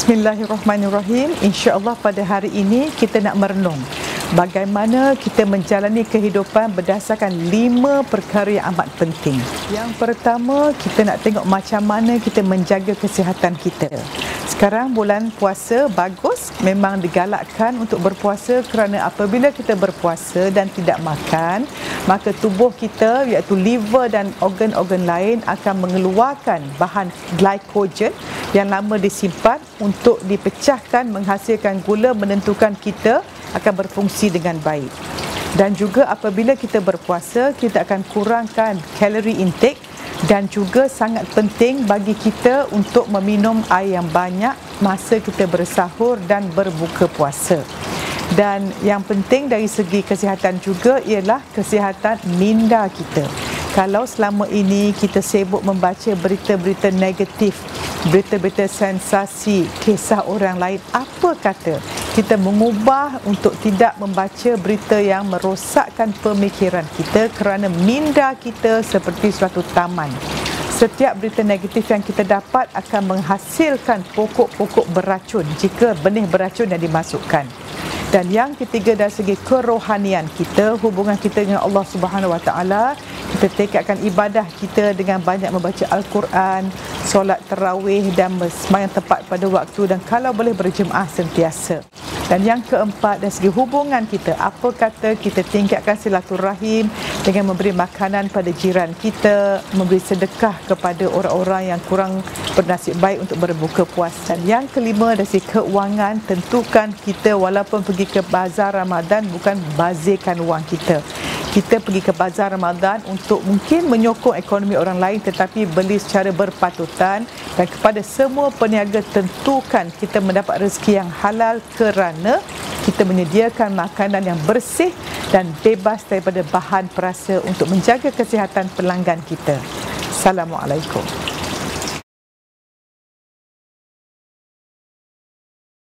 Bismillahirrahmanirrahim. InsyaAllah pada hari ini kita nak merenung bagaimana kita menjalani kehidupan berdasarkan 5 perkara yang amat penting. Yang pertama, kita nak tengok macam mana kita menjaga kesihatan kita. Sekarang bulan puasa bagus, memang digalakkan untuk berpuasa kerana apabila kita berpuasa dan tidak makan, maka tubuh kita iaitu liver dan organ-organ lain akan mengeluarkan bahan glycogen yang lama disimpan untuk dipecahkan, menghasilkan gula, menentukan kita akan berfungsi dengan baik. Dan juga apabila kita berpuasa, kita akan kurangkan kalori intake dan juga sangat penting bagi kita untuk meminum air yang banyak masa kita bersahur dan berbuka puasa. Dan yang penting dari segi kesihatan juga ialah kesihatan minda kita. Kalau selama ini kita sibuk membaca berita-berita negatif, berita-berita sensasi, kisah orang lain, apa kata kita mengubah untuk tidak membaca berita yang merosakkan pemikiran kita, kerana minda kita seperti suatu taman. Setiap berita negatif yang kita dapat akan menghasilkan pokok-pokok beracun jika benih beracun yang dimasukkan. Dan yang ketiga, dari segi kerohanian kita, hubungan kita dengan Allah Subhanahu Wa Taala, kita tekadkan ibadah kita dengan banyak membaca Al-Quran, solat tarawih dan sembahyang tepat pada waktu, dan kalau boleh berjemaah sentiasa. Dan yang keempat, dari segi hubungan kita, apa kata kita tingkatkan silaturahim dengan memberi makanan pada jiran kita, memberi sedekah kepada orang-orang yang kurang bernasib baik untuk berbuka puasa. Dan yang kelima, dari segi keuangan, tentukan kita walaupun pergi ke bazar Ramadan bukan bazirkan wang kita. Kita pergi ke bazar Ramadan untuk mungkin menyokong ekonomi orang lain, tetapi beli secara berpatutan. Dan kepada semua peniaga, tentukan kita mendapat rezeki yang halal kerana kita menyediakan makanan yang bersih dan bebas daripada bahan perasa untuk menjaga kesihatan pelanggan kita. Assalamualaikum.